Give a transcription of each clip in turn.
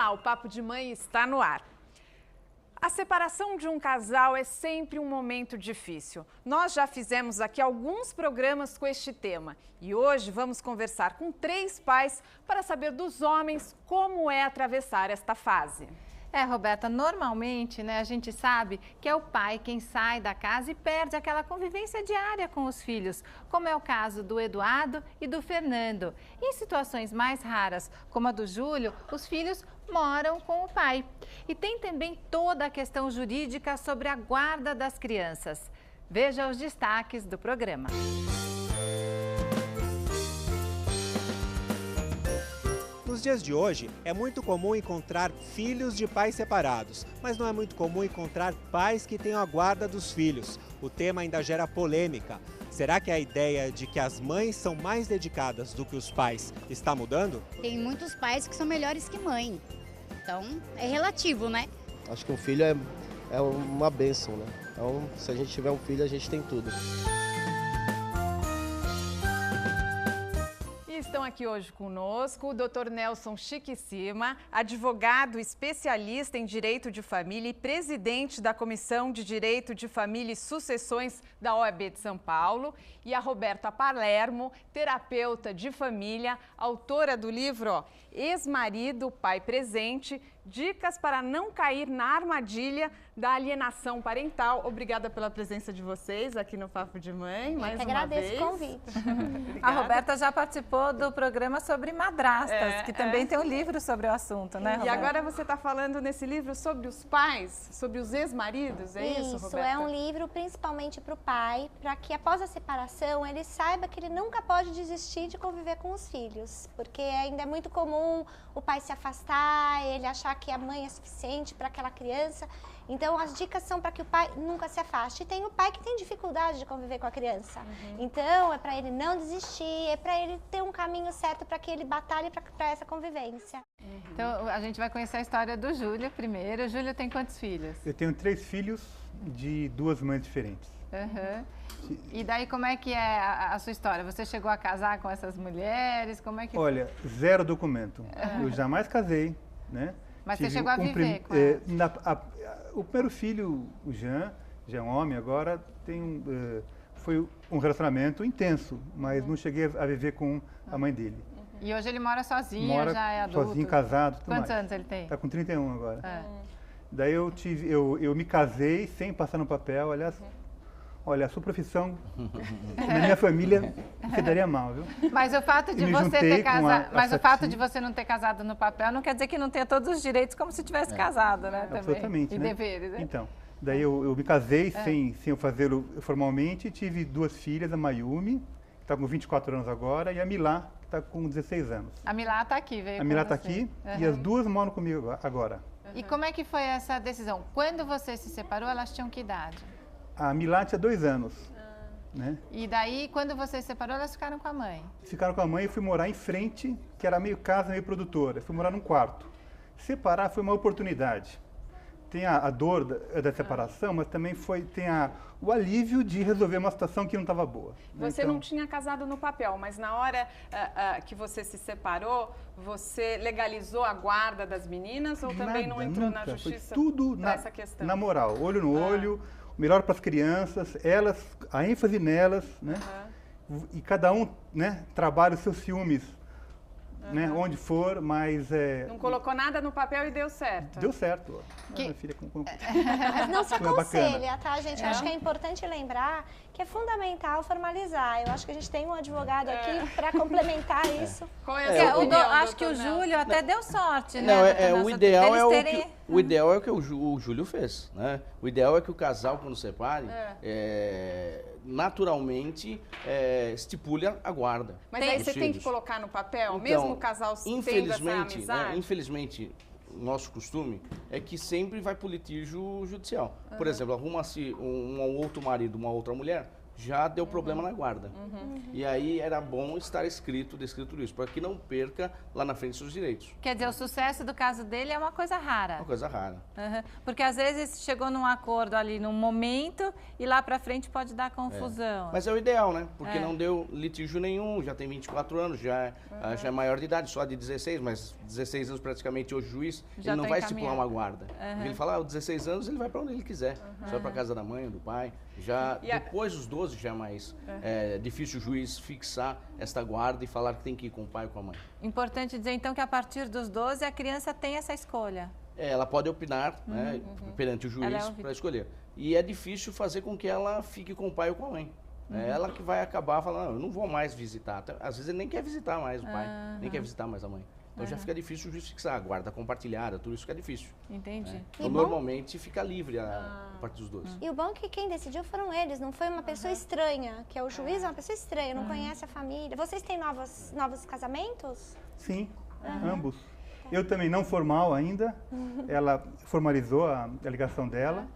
Olá, o Papo de Mãe está no ar. A separação de um casal é sempre um momento difícil. Nós já fizemos aqui alguns programas com este tema e hoje vamos conversar com 3 pais para saber dos homens como é atravessar esta fase. Roberta, normalmente, a gente sabe que é o pai quem sai da casa e perde aquela convivência diária com os filhos, como é o caso do Eduardo e do Fernando. Em situações mais raras, como a do Júlio, os filhos moram com o pai. E tem também toda a questão jurídica sobre a guarda das crianças. Veja os destaques do programa. Nos dias de hoje, é muito comum encontrar filhos de pais separados, mas não é muito comum encontrar pais que tenham a guarda dos filhos. O tema ainda gera polêmica. Será que a ideia de que as mães são mais dedicadas do que os pais está mudando? Tem muitos pais que são melhores que mãe, então é relativo, né? Acho que um filho é uma bênção, né? Então, se a gente tiver um filho, a gente tem tudo. Estão aqui hoje conosco o Dr. Nelson Chiquicima, advogado especialista em Direito de Família e presidente da Comissão de Direito de Família e Sucessões da OAB de São Paulo, e a Roberta Palermo, terapeuta de família, autora do livro Ex-marido, Pai Presente, Dicas para não cair na armadilha da alienação parental. Obrigada pela presença de vocês aqui no Papo de Mãe, mais uma vez. Agradeço o convite. A Roberta já participou do programa sobre madrastas, que também tem um livro sobre o assunto, né, Roberta? E agora você está falando nesse livro sobre os pais, sobre os ex-maridos, é isso, Roberta? Isso, é um livro principalmente para o pai, para que após a separação ele saiba que ele nunca pode desistir de conviver com os filhos, porque ainda é muito comum o pai se afastar, ele achar que a mãe é suficiente para aquela criança. Então, as dicas são para que o pai nunca se afaste. E tem o pai que tem dificuldade de conviver com a criança. Então, é para ele não desistir, é para ele ter um caminho certo para que ele batalhe para essa convivência. Então, a gente vai conhecer a história do Júlio primeiro. O Júlio tem quantos filhos? Eu tenho 3 filhos de 2 mães diferentes. E daí, como é que é a sua história? Você chegou a casar com essas mulheres? Como é que... Olha, 0 documento. Eu jamais casei, né? Mas você chegou a viver com ela? O primeiro filho, o Jean, já é um homem agora, foi um relacionamento intenso, mas não cheguei a viver com a mãe dele. E hoje ele mora sozinho, Mora já é adulto? sozinho, casado, tudo Quantos mais. anos ele tem? Está com 31 agora. Daí eu me casei sem passar no papel, aliás. Olha, a sua profissão, na minha família, você daria mal, viu? Mas o fato de você ter casado, mas o fato de você não ter casado no papel não quer dizer que não tenha todos os direitos como se tivesse casado, né? Também. Absolutamente, E né? deveres, né? Então, daí eu me casei sem eu fazê-lo formalmente, tive 2 filhas, a Mayumi, que está com 24 anos agora, e a Milá, que está com 16 anos. A Milá está aqui, veio A Milá com está você. aqui e as 2 moram comigo agora. E como é que foi essa decisão? Quando você se separou, elas tinham que idade? A Milá tinha 2 anos. Né? E daí, quando você se separou, elas ficaram com a mãe? Ficaram com a mãe e fui morar em frente, que era meio casa, meio produtora. Fui morar num quarto. Separar foi uma oportunidade. Tem a dor da separação, mas também tem o alívio de resolver uma situação que não estava boa. Né? Você não tinha casado no papel, mas na hora que você se separou, você legalizou a guarda das meninas ou também não entrou na justiça? Foi tudo essa questão? Na moral, olho no olho. Melhor para as crianças, a ênfase nelas, né? E cada um, né, trabalha os seus ciúmes, né, onde for, mas... Não colocou nada no papel e deu certo? Deu certo. Minha filha Mas não se aconselha, bacana. tá, gente? Eu acho que é importante lembrar que é fundamental formalizar. Eu acho que a gente tem um advogado aqui para complementar isso. Qual é a sua opinião, acho que o doutor Júlio até deu sorte, Não, né? o ideal é o que o Júlio fez, né? O ideal é que o casal, quando separe, naturalmente estipule a guarda. Mas aí você tem que colocar no papel, então, mesmo o casal tendo essa amizade? Né, infelizmente, o nosso costume é que sempre vai para o litígio judicial. Por exemplo, arruma-se um outro marido, uma outra mulher, já deu problema na guarda. E aí era bom estar descrito isso, para que não perca lá na frente seus direitos. Quer dizer, o sucesso do caso dele é uma coisa rara. Uma coisa rara. Porque às vezes chegou num acordo ali num momento e lá pra frente pode dar confusão. Mas é o ideal, né? Porque não deu litígio nenhum, já tem 24 anos, já é maior de idade, só de 16, mas 16 anos praticamente hoje o juiz, Já ele não tá vai encaminhado. estipular uma guarda. Ele fala, aos 16 anos ele vai para onde ele quiser, só para casa da mãe ou do pai. Já depois dos 12 já é mais difícil o juiz fixar esta guarda e falar que tem que ir com o pai ou com a mãe. Importante dizer então que a partir dos 12 a criança tem essa escolha. Ela pode opinar né, perante o juiz para escolher. E é difícil fazer com que ela fique com o pai ou com a mãe. É ela que vai acabar falando, eu não vou mais visitar. Às vezes ele nem quer visitar mais o pai, nem quer visitar mais a mãe. Então já fica difícil o juiz fixar a guarda compartilhada, tudo isso fica difícil. Entendi. Então normalmente fica livre a partir dos 12. E o bom é que quem decidiu foram eles, não foi uma pessoa estranha, que é o juiz, é uma pessoa estranha, não conhece a família. Vocês têm novos casamentos? Sim, ambos. Eu também não formal ainda, ela formalizou a ligação dela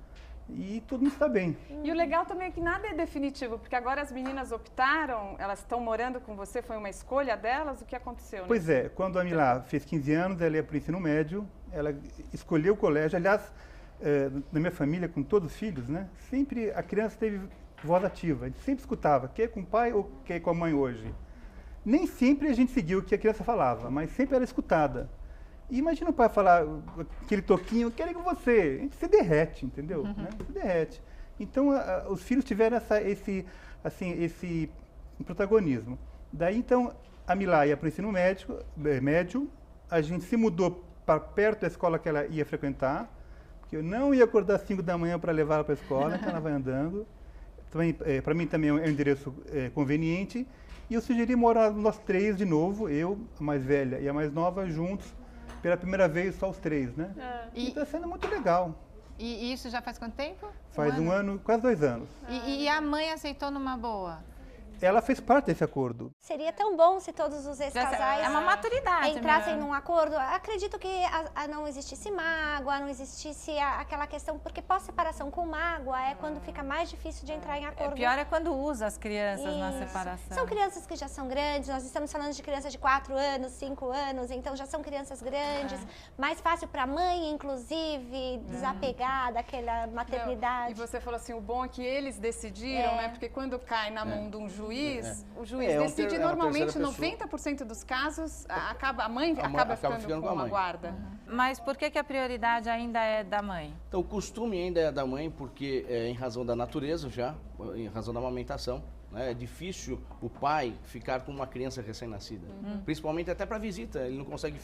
e tudo está bem. E o legal também é que nada é definitivo, porque agora as meninas optaram, elas estão morando com você, foi uma escolha delas? O que aconteceu? Pois é, quando a Milá fez 15 anos, ela ia para o ensino médio, ela escolheu o colégio. Aliás, na minha família, com todos os filhos, né, sempre a criança teve voz ativa, a gente sempre escutava, quer com o pai ou quer com a mãe hoje. Nem sempre a gente seguiu o que a criança falava, mas sempre era escutada. E imagina o pai falar aquele toquinho, quero ir com você. A gente se derrete, entendeu? Né? Se derrete. Então, os filhos tiveram esse protagonismo. Daí, então, a Milá ia para o ensino médio, a gente se mudou para perto da escola que ela ia frequentar, porque eu não ia acordar às 5 da manhã para levar ela para a escola, então ela vai andando. Para mim também é um endereço conveniente. E eu sugeri morar nós três de novo, eu, a mais velha e a mais nova, juntos, pela primeira vez, só os três, né? E está sendo muito legal. E isso já faz quanto tempo? Faz um ano, quase 2 anos. E a mãe aceitou numa boa? Ela fez parte desse acordo. Seria tão bom se todos os ex-casais É uma maturidade. entrassem num acordo. Acredito que não existisse mágoa, não existisse aquela questão, porque pós-separação com mágoa é quando fica mais difícil de entrar em acordo. Pior é quando usa as crianças na Isso. separação. São crianças que já são grandes, nós estamos falando de crianças de 4 anos, 5 anos, então já são crianças grandes. Mais fácil para a mãe, inclusive, desapegar daquela maternidade. E você falou assim, o bom é que eles decidiram, né? Porque quando cai na mão de um juiz, o juiz decide normalmente 90% dos casos, a mãe acaba ficando com a guarda. Mas por que a prioridade ainda é da mãe? Então o costume ainda é da mãe, porque em razão da natureza já, em razão da amamentação, né, é difícil o pai ficar com uma criança recém-nascida. Principalmente até para visita, ele não consegue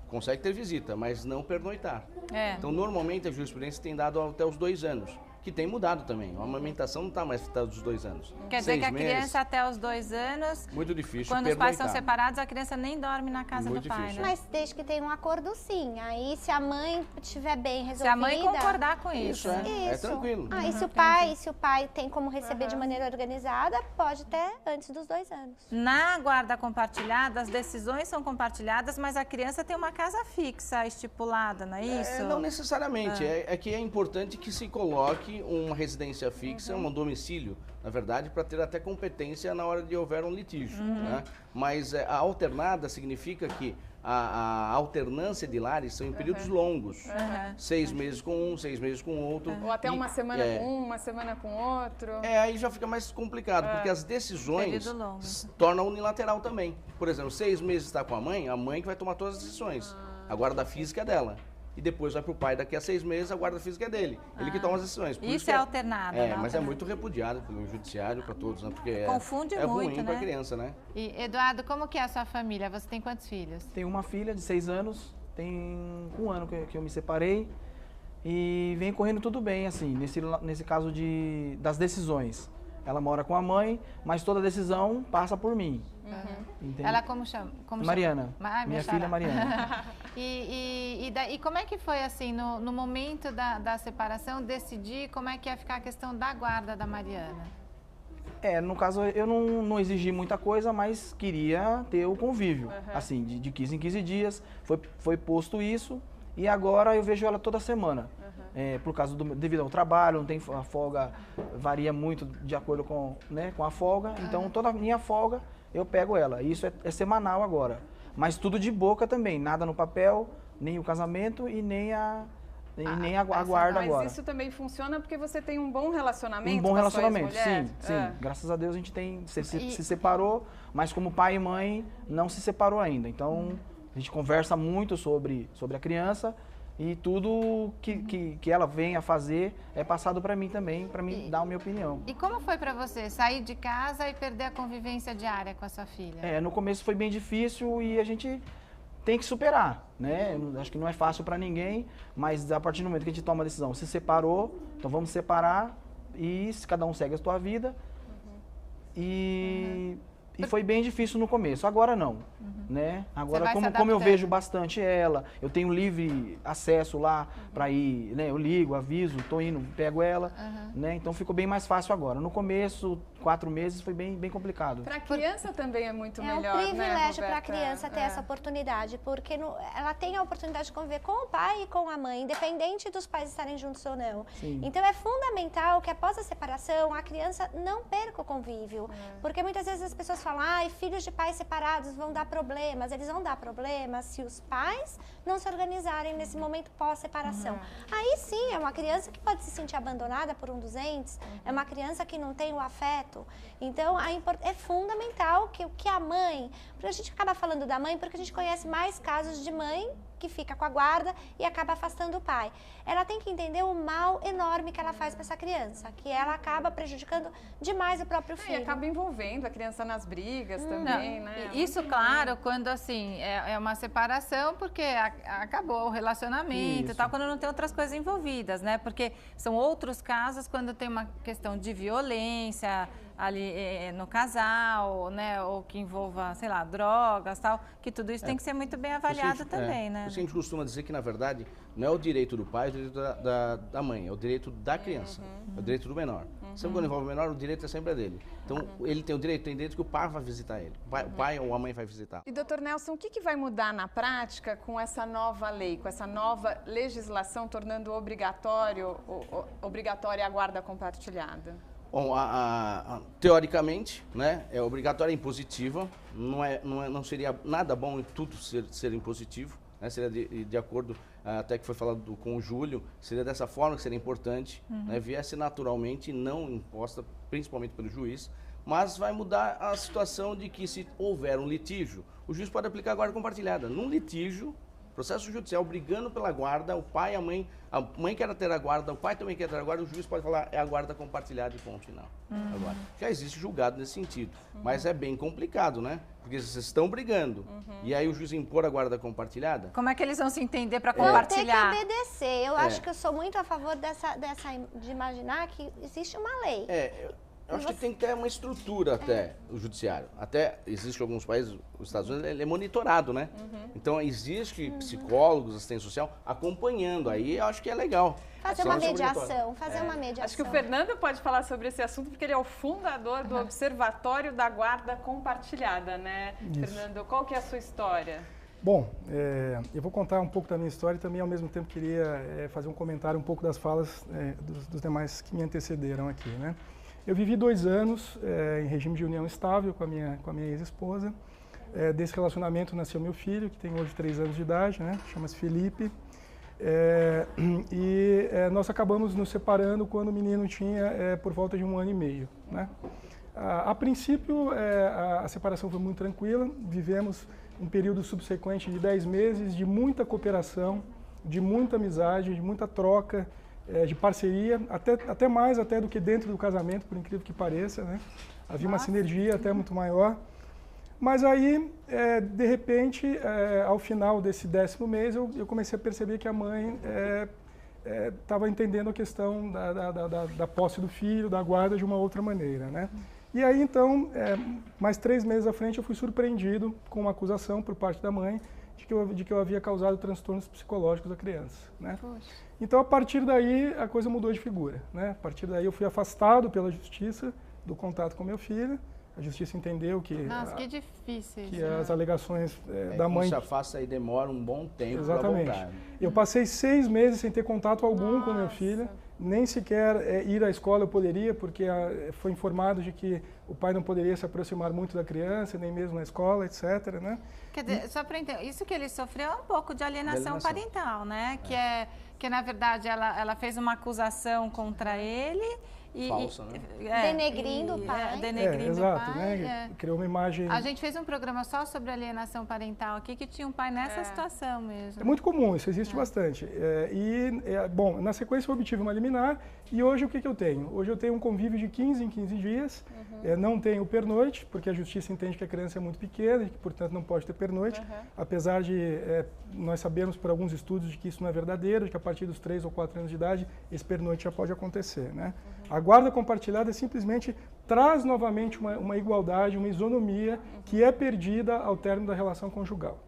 consegue ter visita, mas não pernoitar. Então normalmente a jurisprudência tem dado até os 2 anos. Que tem mudado também. A amamentação não está mais dos 2 anos. Quer dizer que a criança até os 2 anos... Muito difícil. Quando os pais são separados, a criança nem dorme na casa do pai, né? Mas desde que tenha um acordo, sim. Aí, se a mãe estiver bem resolvida... Se a mãe concordar com isso. É tranquilo. E se o pai tem como receber de maneira organizada, pode até antes dos 2 anos. Na guarda compartilhada, as decisões são compartilhadas, mas a criança tem uma casa fixa estipulada, não é isso? Não necessariamente. É que é importante que se coloque uma residência fixa, um domicílio, na verdade, para ter até competência na hora de houver um litígio. Né? Mas a alternada significa que a alternância de lares são em períodos longos. 6 meses com um, 6 meses com outro. Ou até uma semana com um, uma semana com outro. Aí já fica mais complicado, porque as decisões se tornam unilateral também. Por exemplo, 6 meses está com a mãe que vai tomar todas as decisões. A guarda física é dela. E depois vai para o pai, daqui a 6 meses, a guarda física é dele. Ele que toma as decisões. Por isso é alternado. Mas é muito repudiado pelo judiciário para todos, né? Porque confunde muito, ruim para a criança, né? E, Eduardo, como que é a sua família? Você tem quantos filhos? Tenho uma filha de 6 anos, tem 1 ano que eu me separei e vem correndo tudo bem, assim, nesse caso das decisões. Ela mora com a mãe, mas toda decisão passa por mim. Ela como chama? Mariana. Minha filha Mariana. E como é que foi, assim, no momento da separação, decidir como é que ia ficar a questão da guarda da Mariana? No caso, eu não exigi muita coisa, mas queria ter o convívio, assim, de 15 em 15 dias. Foi posto isso e agora eu vejo ela toda semana. Por causa devido ao trabalho, não tem a folga, varia muito de acordo com, né, com a folga. Então toda a minha folga eu pego ela. Isso é semanal agora. Mas tudo de boca também, nada no papel, nem o casamento e nem a guarda agora. Mas isso também funciona porque você tem um bom relacionamento? Um bom relacionamento, sim. Graças a Deus a gente se separou, mas como pai e mãe não se separou ainda. Então a gente conversa muito sobre a criança e tudo que ela vem a fazer é passado para mim também, para mim dar a minha opinião. E como foi para você sair de casa e perder a convivência diária com a sua filha? No começo foi bem difícil e a gente tem que superar, né? Acho que não é fácil para ninguém, mas a partir do momento que a gente toma a decisão, se separou, então vamos separar e cada um segue a sua vida. E foi bem difícil no começo, agora não, né? Agora como eu vejo bastante ela, eu tenho livre acesso lá para ir, né? Eu ligo, aviso, tô indo, pego ela, né? Então ficou bem mais fácil agora. No começo, 4 meses foi bem complicado. Para a criança também é muito melhor, né, É um privilégio para a criança ter essa oportunidade, porque ela tem a oportunidade de conviver com o pai e com a mãe, independente dos pais estarem juntos ou não. Sim. Então é fundamental que após a separação a criança não perca o convívio, porque muitas vezes as pessoas falam, filhos de pais separados vão dar problemas. Eles vão dar problemas se os pais não se organizarem nesse momento pós-separação. Aí sim, é uma criança que pode se sentir abandonada por um dos entes, é uma criança que não tem o afeto. Então, é fundamental que a mãe, porque a gente acaba falando da mãe porque a gente conhece mais casos de mãe que fica com a guarda e acaba afastando o pai. Ela tem que entender o mal enorme que ela faz para essa criança, que ela acaba prejudicando demais o próprio filho. E acaba envolvendo a criança nas brigas também, né? Isso, claro, quando assim, é uma separação porque acabou o relacionamento e tal, quando não tem outras coisas envolvidas, né? Porque são outros casos quando tem uma questão de violência ali no casal, né? Ou que envolva, sei lá, drogas, tal, que tudo isso tem que ser muito bem avaliado também, né? A gente costuma dizer que, na verdade, não é o direito do pai, é o direito da mãe, é o direito da criança, é o direito do menor. Sempre quando envolve o menor, o direito é sempre dele. Então, ele tem direito que o pai vai visitar ele, o pai ou a mãe vai visitar. E, doutor Nelson, o que vai mudar na prática com essa nova lei, com essa nova legislação tornando obrigatória a guarda compartilhada? Bom, teoricamente, né, é obrigatória e impositiva, não seria nada bom em tudo ser impositivo, né, seria de acordo, até que foi falado com o Júlio, seria dessa forma que seria importante, né, viesse naturalmente, não imposta, principalmente pelo juiz, mas vai mudar a situação de que se houver um litígio, o juiz pode aplicar a guarda compartilhada. Num litígio, processo judicial brigando pela guarda, o pai, a mãe quer ter a guarda, o pai também quer ter a guarda, o juiz pode falar, é a guarda compartilhada e ponto final. Agora, já existe julgado nesse sentido, mas é bem complicado, né? Porque vocês estão brigando, e aí o juiz impor a guarda compartilhada. Como é que eles vão se entender para compartilhar? Tem que obedecer. Eu acho que eu sou muito a favor de imaginar que existe uma lei. Eu acho que tem que ter uma estrutura até o judiciário. Até existe em alguns países, os Estados Unidos, ele é monitorado, né? Então existe psicólogos, assistência social acompanhando. Aí eu acho que é legal. Fazer uma mediação, Acho que o Fernando pode falar sobre esse assunto, porque ele é o fundador do Observatório da Guarda Compartilhada, né? Isso. Fernando, qual que é a sua história? Bom, eu vou contar um pouco da minha história e também, ao mesmo tempo, queria fazer um comentário um pouco das falas dos demais que me antecederam aqui, né? Eu vivi 2 anos em regime de união estável com a minha ex-esposa. Desse relacionamento nasceu meu filho, que tem hoje 3 anos de idade, né? Chama-se Felipe. Nós acabamos nos separando quando o menino tinha por volta de 1 ano e meio, né? A princípio, a separação foi muito tranquila. Vivemos um período subsequente de 10 meses de muita cooperação, de muita amizade, de muita troca, de parceria, até mais do que dentro do casamento, por incrível que pareça, né? Havia uma sinergia até muito maior. Mas aí, de repente, ao final desse 10º mês, eu comecei a perceber que a mãe estava entendendo a questão da posse do filho, da guarda de uma outra maneira, né? E aí, então, mais 3 meses à frente, eu fui surpreendido com uma acusação por parte da mãe de que eu havia causado transtornos psicológicos à criança, né? Poxa. Então, a partir daí, a coisa mudou de figura, né? A partir daí, eu fui afastado pela justiça do contato com meu filho. A justiça entendeu que, Nossa, que difícil. que as alegações da Quando mãe... se afasta e demora um bom tempo para Exatamente. voltar. Eu passei 6 meses sem ter contato algum com meu Nossa. filho, nem sequer ir à escola eu poderia, porque foi informado de que o pai não poderia se aproximar muito da criança, nem mesmo na escola, etc. Né? Quer dizer, só para entender, isso que ele sofreu é um pouco de alienação parental, né? Que na verdade ela fez uma acusação contra ele Falsa, né? Denegrindo o pai. Denegrindo exato, o pai. né? Criou uma imagem... A gente fez um programa só sobre alienação parental aqui, que tinha um pai nessa situação mesmo. É muito comum, isso existe bastante. Bom, na sequência eu obtive uma liminar e hoje o que eu tenho? Hoje eu tenho um convívio de 15 em 15 dias, não tenho pernoite, porque a justiça entende que a criança é muito pequena e que, portanto, não pode ter pernoite, apesar de nós sabermos por alguns estudos de que isso não é verdadeiro, de que a partir dos 3 ou 4 anos de idade esse pernoite já pode acontecer, né? A guarda compartilhada simplesmente traz novamente uma igualdade, uma isonomia que é perdida ao término da relação conjugal.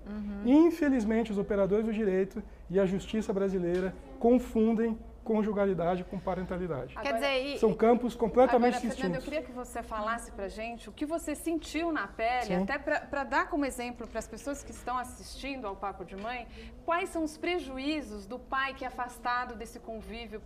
Infelizmente, os operadores do direito e a justiça brasileira confundem conjugalidade com parentalidade. Quer dizer, São campos completamente Agora, Fernanda, eu distintos. queria que você falasse pra gente o que você sentiu na pele, Sim. até para dar como exemplo para as pessoas que estão assistindo ao Papo de Mãe, quais são os prejuízos do pai que é afastado desse convívio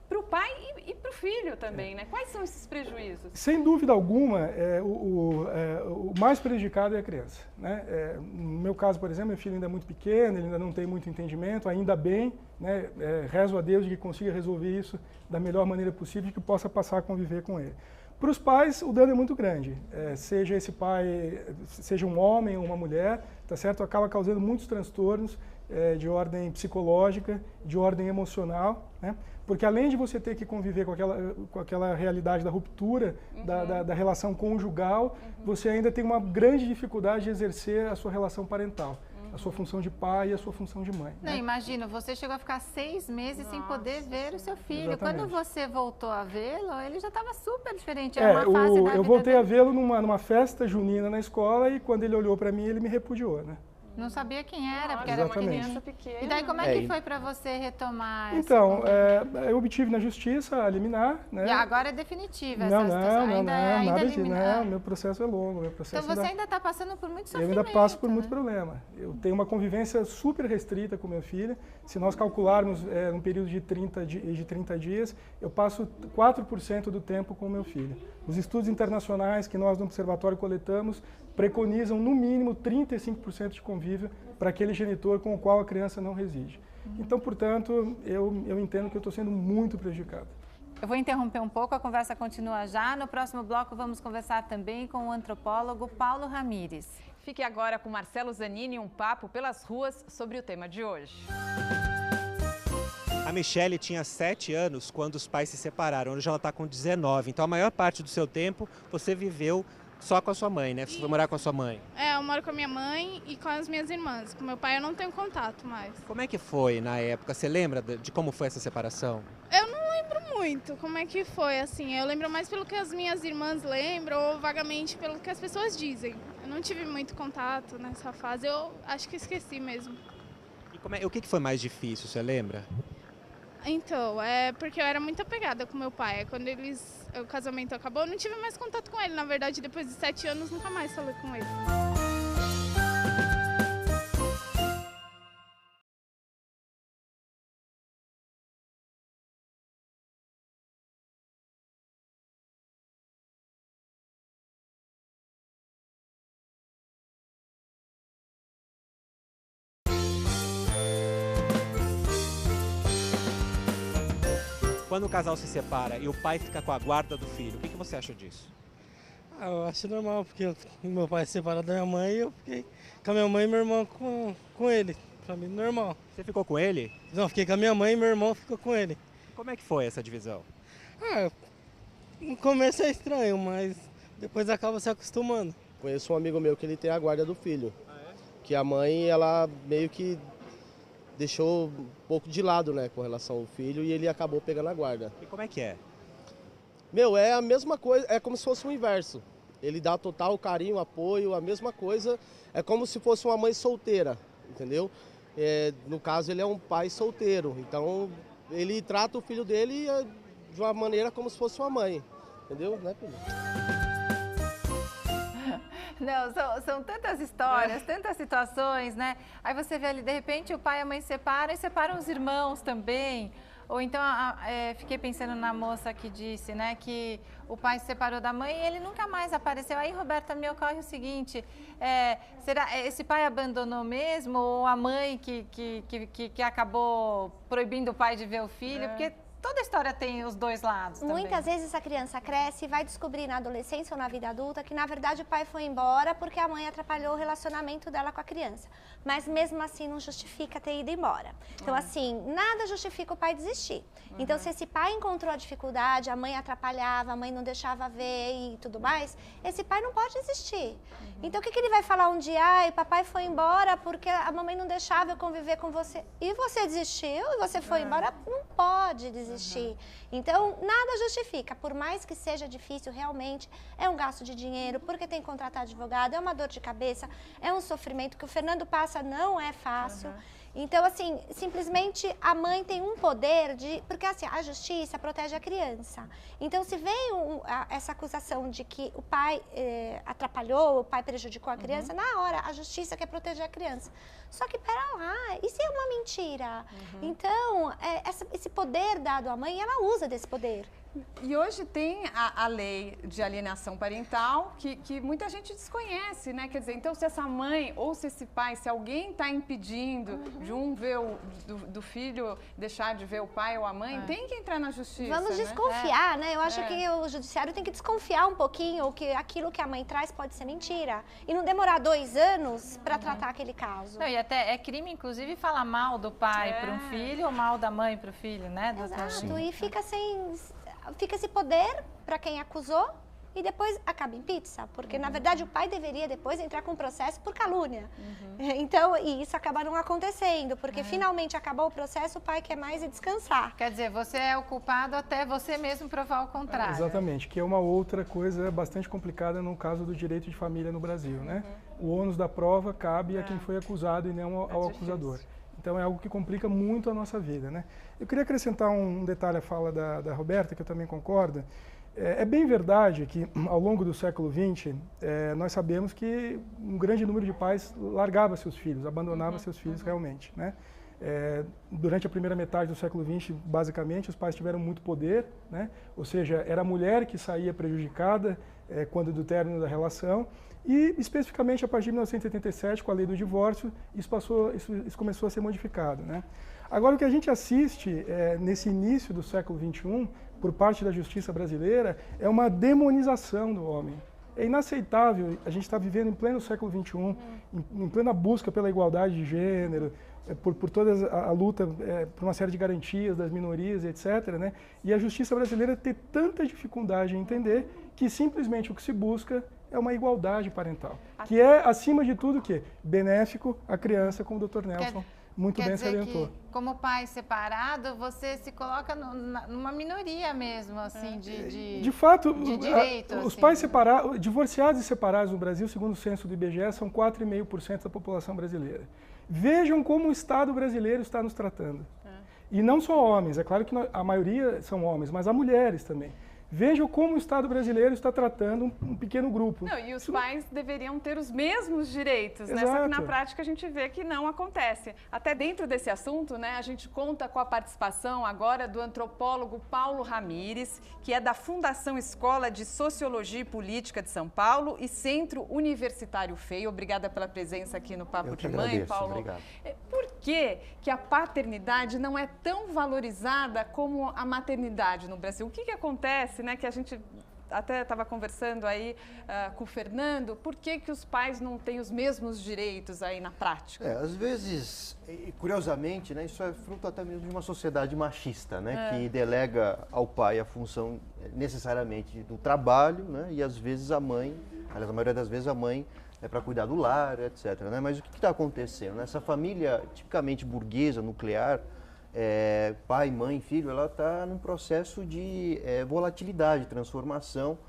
para o pai e para o filho também, né? Quais são esses prejuízos? Sem dúvida alguma, o mais prejudicado é a criança, né? No meu caso, por exemplo, meu filho ainda é muito pequeno, ele ainda não tem muito entendimento, ainda bem, né? Rezo a Deus de que consiga resolver isso da melhor maneira possível e que possa passar a conviver com ele. Para os pais, o dano é muito grande, seja esse pai, seja um homem ou uma mulher, tá certo? Acaba causando muitos transtornos de ordem psicológica, de ordem emocional, né? Porque além de você ter que conviver com aquela realidade da ruptura da relação conjugal, você ainda tem uma grande dificuldade de exercer a sua relação parental, a sua função de pai e a sua função de mãe. Não, Né? imagina, você chegou a ficar 6 meses sem poder ver o seu filho. Exatamente. Quando você voltou a vê-lo, ele já estava super diferente. Era uma fase da eu vida voltei dele. a vê-lo numa festa junina na escola e quando ele olhou para mim, ele me repudiou, né? Não sabia quem era, porque Olha, era uma exatamente. criança. pequena. E daí, como é que foi para você retomar essa Então, conversa? eu obtive na justiça a liminar, né? E agora é definitiva Não, essa situação? não, Ainda nada de eliminar. não, meu processo é longo, meu processo Então você ainda está passando por muito eu sofrimento. ainda passo por muito né? problema. Eu tenho uma convivência super restrita com meu filho. Se nós calcularmos um período de 30 dias, eu passo 4% do tempo com meu filho. Os estudos internacionais que nós no Observatório coletamos preconizam no mínimo 35% de convívio para aquele genitor com o qual a criança não reside. Então, portanto, eu entendo que eu estou sendo muito prejudicado. Eu vou interromper um pouco, a conversa continua já. No próximo bloco vamos conversar também com o antropólogo Paulo Ramires. Fique agora com Marcelo Zanini, um papo pelas ruas sobre o tema de hoje. A Michele tinha 7 anos quando os pais se separaram, hoje ela está com 19. Então a maior parte do seu tempo você viveu só com a sua mãe, né? Você foi morar com a sua mãe. Eu moro com a minha mãe e com as minhas irmãs. Com meu pai eu não tenho contato mais. Como é que foi na época? Você lembra de como foi essa separação? Eu não lembro muito como é que foi, assim. Eu lembro mais pelo que as minhas irmãs lembram ou vagamente pelo que as pessoas dizem. Eu não tive muito contato nessa fase, eu acho que esqueci mesmo. E o que foi mais difícil, você lembra? Então, é porque eu era muito apegada com meu pai. Quando o casamento acabou, eu não tive mais contato com ele. Na verdade, depois de 7 anos, nunca mais falei com ele. Quando o casal se separa e o pai fica com a guarda do filho, o que você acha disso? Eu acho normal, porque meu pai é separado da minha mãe e eu fiquei com a minha mãe e meu irmão com ele. Pra mim, normal. Você ficou com ele? Não, fiquei com a minha mãe e meu irmão ficou com ele. Como é que foi essa divisão? No começo é estranho, mas depois acaba se acostumando. Conheço um amigo meu que ele tem a guarda do filho. Que a mãe, ela meio que deixou um pouco de lado, né, com relação ao filho e ele acabou pegando a guarda. E como é que é? É a mesma coisa, é como se fosse o inverso. Ele dá total carinho, apoio, a mesma coisa. É como se fosse uma mãe solteira, entendeu? No caso, ele é um pai solteiro. Então, ele trata o filho dele de uma maneira como se fosse uma mãe. Entendeu? Né, filho? Não, são tantas histórias, tantas situações, né? Aí você vê ali, de repente, o pai e a mãe separam e separam os irmãos também. Ou então, fiquei pensando na moça que disse, né, que o pai se separou da mãe e ele nunca mais apareceu. Aí, Roberta, me ocorre o seguinte, será esse pai abandonou mesmo ou a mãe que acabou proibindo o pai de ver o filho? Porque toda história tem os dois lados também. Muitas vezes a criança cresce e vai descobrir na adolescência ou na vida adulta que, na verdade, o pai foi embora porque a mãe atrapalhou o relacionamento dela com a criança. Mas, mesmo assim, não justifica ter ido embora. Então, assim, nada justifica o pai desistir. Então, se esse pai encontrou a dificuldade, a mãe atrapalhava, a mãe não deixava ver e tudo mais, esse pai não pode desistir. Então, o que ele vai falar um dia? Ai, papai foi embora porque a mamãe não deixava eu conviver com você. E você desistiu e você foi embora? Não pode desistir. Então, nada justifica, por mais que seja difícil, realmente é um gasto de dinheiro, porque tem que contratar advogado, é uma dor de cabeça, é um sofrimento que o Fernando passa, não é fácil. Então, assim, simplesmente a mãe tem um poder de... Porque, assim, a justiça protege a criança. Então, se vem essa acusação de que o pai atrapalhou, o pai prejudicou a criança, na hora, a justiça quer proteger a criança. Só que, pera lá, isso é uma mentira. Então, esse poder dado à mãe, ela usa desse poder. E hoje tem a lei de alienação parental que muita gente desconhece, né? Quer dizer, então se essa mãe ou se esse pai, se alguém está impedindo de um ver do filho deixar de ver o pai ou a mãe, tem que entrar na justiça. Vamos desconfiar, né? Eu acho que o judiciário tem que desconfiar um pouquinho que aquilo que a mãe traz pode ser mentira. E não demorar 2 anos para tratar aquele caso. Não, e até é crime, inclusive, falar mal do pai para um filho ou mal da mãe para o filho, né? Exato, e fica esse poder para quem acusou e depois acaba em pizza, porque na verdade o pai deveria depois entrar com um processo por calúnia. Então, e isso acaba não acontecendo, porque finalmente acabou o processo, o pai quer mais e descansar. Quer dizer, você é o culpado até você mesmo provar o contrário. Exatamente, que é uma outra coisa bastante complicada no caso do direito de família no Brasil, né? O ônus da prova cabe a quem foi acusado e não ao acusador. Então é algo que complica muito a nossa vida, né? Eu queria acrescentar um detalhe à fala da Roberta, que eu também concordo. É bem verdade que ao longo do século XX, nós sabemos que um grande número de pais largava seus filhos, abandonava seus filhos realmente, né? Durante a primeira metade do século XX, basicamente, os pais tiveram muito poder, né? Ou seja, era a mulher que saía prejudicada quando do término da relação. E, especificamente, a partir de 1987, com a lei do divórcio, isso começou a ser modificado, né? Agora, o que a gente assiste nesse início do século XXI, por parte da justiça brasileira, é uma demonização do homem. É inaceitável, a gente está vivendo em pleno século XXI, em plena busca pela igualdade de gênero, por toda a luta por uma série de garantias das minorias, etc., né? E a justiça brasileira ter tanta dificuldade em entender que simplesmente o que se busca é uma igualdade parental, que é, acima de tudo, benéfico à criança, como o Dr. Nelson muito bem salientou. Como pai separado, você se coloca numa minoria mesmo, assim, de fato, de direito. Os pais separados, divorciados e separados no Brasil, segundo o censo do IBGE, são 4,5% da população brasileira. Vejam como o Estado brasileiro está nos tratando. E não só homens, é claro que a maioria são homens, mas há mulheres também. Vejam como o Estado brasileiro está tratando um pequeno grupo. Não, e os pais deveriam ter os mesmos direitos, né? Só que na prática a gente vê que não acontece. Até dentro desse assunto, né, a gente conta com a participação agora do antropólogo Paulo Ramires, que é da Fundação Escola de Sociologia e Política de São Paulo e Centro Universitário FEI. Obrigada pela presença aqui no Papo de Mãe, Paulo. Obrigado. Por que a paternidade não é tão valorizada como a maternidade no Brasil? O que acontece, né, que a gente até estava conversando aí com o Fernando, por que os pais não têm os mesmos direitos aí na prática? Às vezes, curiosamente, né, isso é fruto até mesmo de uma sociedade machista, né, que delega ao pai a função necessariamente do trabalho, né, e às vezes a mãe, aliás, a maioria das vezes a mãe é para cuidar do lar, etc. Né? Mas o que está acontecendo? Essa família tipicamente burguesa, nuclear, pai, mãe, filho, ela está num processo de volatilidade, transformação.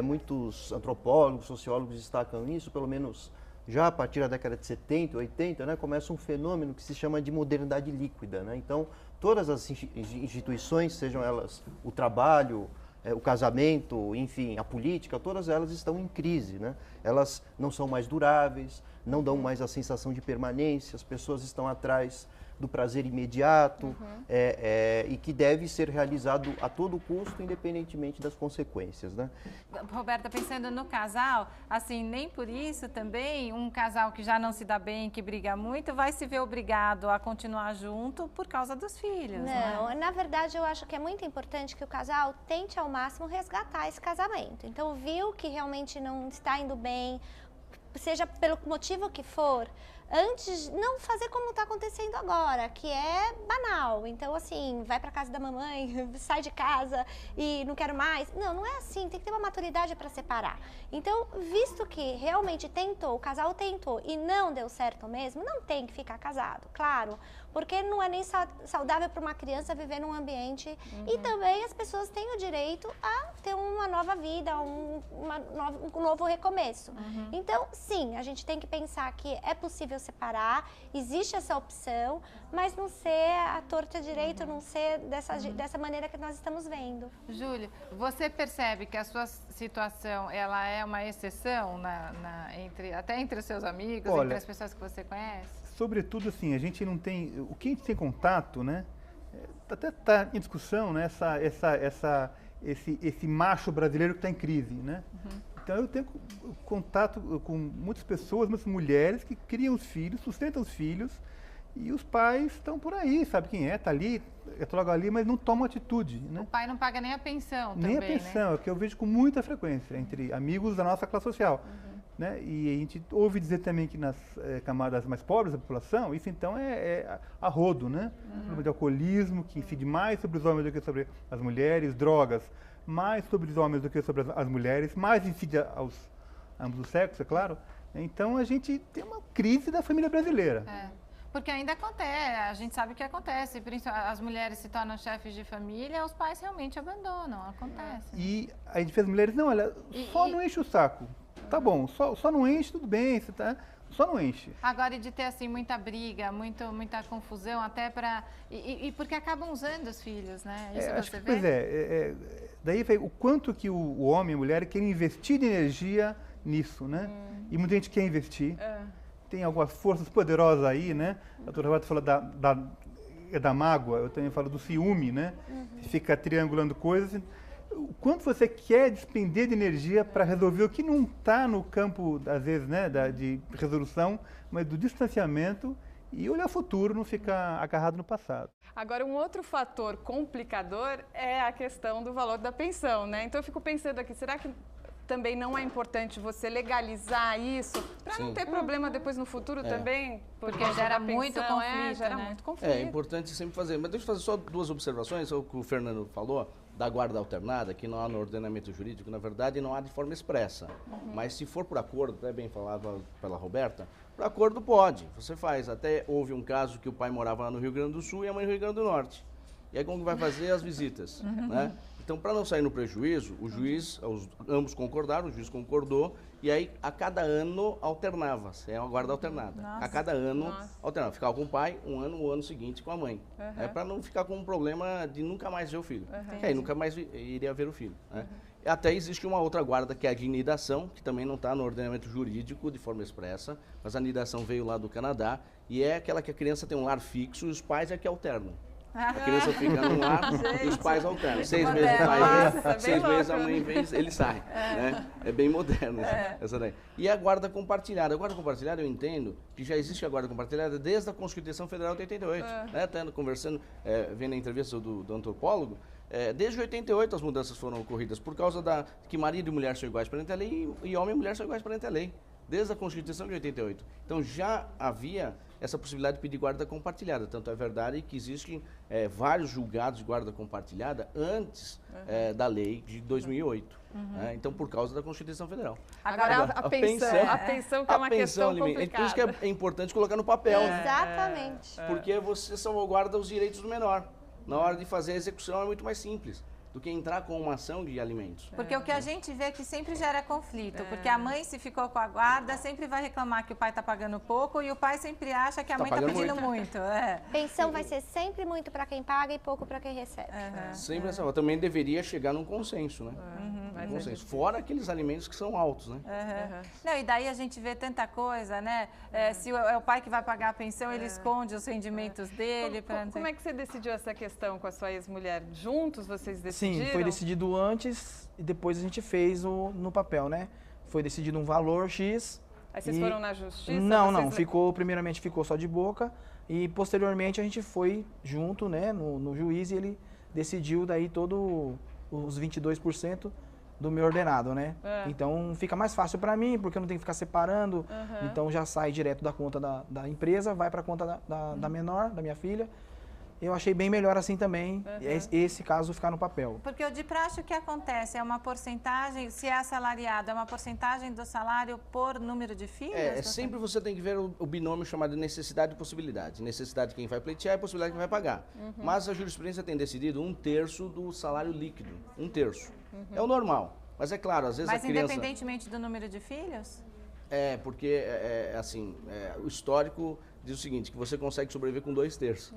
Muitos antropólogos, sociólogos destacam isso, pelo menos já a partir da década de 70, 80, né, começa um fenômeno que se chama de modernidade líquida. Né? Então, todas as instituições, sejam elas o trabalho, o casamento, enfim, a política, todas elas estão em crise, né? Elas não são mais duráveis, não dão mais a sensação de permanência, as pessoas estão atrás do prazer imediato e que deve ser realizado a todo custo, independentemente das consequências, né? Roberta, pensando no casal, assim, nem por isso também um casal que já não se dá bem, que briga muito, vai se ver obrigado a continuar junto por causa dos filhos, Não, né? na verdade eu acho que é muito importante que o casal tente ao máximo resgatar esse casamento. Então, viu que realmente não está indo bem, seja pelo motivo que for, antes não fazer como está acontecendo agora, que é banal. Então, assim, vai para casa da mamãe, sai de casa e não quero mais. Não, não é assim, tem que ter uma maturidade para separar. Então, visto que realmente tentou, o casal tentou e não deu certo mesmo, não tem que ficar casado, claro, porque não é nem saudável para uma criança viver num ambiente e também as pessoas têm o direito a ter uma nova vida, um novo recomeço. Então, sim, a gente tem que pensar que é possível separar, existe essa opção, mas não ser a torta direito, não ser dessa maneira que nós estamos vendo. Júlio, você percebe que a sua situação, ela é uma exceção até entre os seus amigos, Olha, entre as pessoas que você conhece? Sobretudo, assim, a gente não tem... O que a gente tem contato, né? Até está em discussão, né? Esse macho brasileiro que está em crise, né? Então, eu tenho contato com muitas pessoas, muitas mulheres que criam os filhos, sustentam os filhos, e os pais estão por aí, sabe quem é? Está ali, está logo ali, mas não tomam atitude, né? O pai não paga nem a pensão nem também, a pensão, né? é o que eu vejo com muita frequência entre amigos da nossa classe social. Né? E a gente ouve dizer também que nas camadas mais pobres da população, isso então é a rodo, né? O problema de alcoolismo, que incide mais sobre os homens do que sobre as mulheres, drogas, mais sobre os homens do que sobre as mulheres, mais incide aos ambos os sexos, é claro. Então a gente tem uma crise da família brasileira. Porque ainda acontece, a gente sabe o que acontece, as mulheres se tornam chefes de família, os pais realmente abandonam, acontece. E a gente fez as mulheres, não, olha, só não enche o saco. Tá bom, só não enche, tudo bem, você tá, só não enche. Agora, e de ter assim muita briga, muita confusão, até para... E porque acabam usando os filhos, né? Isso você vê? Pois daí vem o quanto que o homem e a mulher querem investir de energia nisso, né? E muita gente quer investir. Tem algumas forças poderosas aí, né? A doutora Roberta falou da mágoa, eu também falo do ciúme, né? Fica triangulando coisas. O quanto você quer despender de energia para resolver o que não está no campo, às vezes, né, de resolução, mas do distanciamento e olhar o futuro, não ficar agarrado no passado. Agora, um outro fator complicador é a questão do valor da pensão, né? Então, eu fico pensando aqui, será que também não é importante você legalizar isso para não ter problema depois no futuro também? Porque gera muito conflito, gera né? muito conflito. É importante sempre fazer. Mas deixa eu fazer só duas observações, o que o Fernando falou, da guarda alternada, que não há no ordenamento jurídico, na verdade não há de forma expressa. Mas se for por acordo, até bem falado pela Roberta, por acordo pode, você faz. Até houve um caso que o pai morava lá no Rio Grande do Sul e a mãe no Rio Grande do Norte. E aí como que vai fazer as visitas, né? Então, para não sair no prejuízo, o juiz, ambos concordaram, o juiz concordou, e aí a cada ano alternava, é uma guarda alternada. A cada ano alternava, ficava com o pai um ano, o ano seguinte com a mãe. Para não ficar com um problema de nunca mais ver o filho. Que aí nunca mais iria ver o filho. Né? Até existe uma outra guarda, que é a de nidação, que também não está no ordenamento jurídico de forma expressa, mas a nidação veio lá do Canadá, e é aquela que a criança tem um lar fixo e os pais é que alternam. A criança fica no lar e os pais alternam. 6 meses o pai vem, 6 meses a mãe vem, ele sai. Né? É bem moderno essa daí. E a guarda compartilhada. A guarda compartilhada eu entendo que já existe a guarda compartilhada desde a Constituição Federal de 88. Né? Até conversando, vendo a entrevista do antropólogo, desde 88 as mudanças foram ocorridas por causa que marido e mulher são iguais perante a lei e homem e mulher são iguais perante a lei. Desde a Constituição de 88. Então já havia essa possibilidade de pedir guarda compartilhada. Tanto é verdade que existem vários julgados de guarda compartilhada antes da lei de 2008. Então, por causa da Constituição Federal. Agora, a pensão que é uma questão complicada. Por isso que é importante colocar no papel. Exatamente. Porque você salvaguarda os direitos do menor. Na hora de fazer a execução é muito mais simples do que entrar com uma ação de alimentos. Porque o que a gente vê é que sempre gera conflito, porque a mãe, se ficou com a guarda, sempre vai reclamar que o pai está pagando pouco e o pai sempre acha que a mãe está pedindo muito. Pensão vai ser sempre muito para quem paga e pouco para quem recebe. Sempre essa. Também deveria chegar num consenso, né? Um consenso. Fora aqueles alimentos que são altos, né? Não, e daí a gente vê tanta coisa, né? Se é o pai que vai pagar a pensão, ele esconde os rendimentos dele. Como é que você decidiu essa questão com a sua ex-mulher? Juntos vocês decidiram? Sim, foi decidido antes e depois a gente fez no papel, né? Foi decidido um valor X. Aí vocês foram na justiça? Não, primeiramente ficou só de boca e posteriormente a gente foi junto, né, no juiz e ele decidiu daí os 22% do meu ordenado, né? Então fica mais fácil para mim, porque eu não tenho que ficar separando. Então já sai direto da conta da empresa, vai para a conta da menor, da minha filha. Eu achei bem melhor assim também, esse caso ficar no papel. Porque o de praxe, o que acontece? É uma porcentagem, se é assalariado, é uma porcentagem do salário por número de filhos? Sempre você tem que ver o binômio chamado necessidade e possibilidade. Necessidade quem vai pleitear e possibilidade quem vai pagar. Mas a jurisprudência tem decidido 1/3 do salário líquido, 1/3. É o normal, mas é claro, às vezes a criança... Mas independentemente do número de filhos? Porque o histórico diz o seguinte, que você consegue sobreviver com 2/3.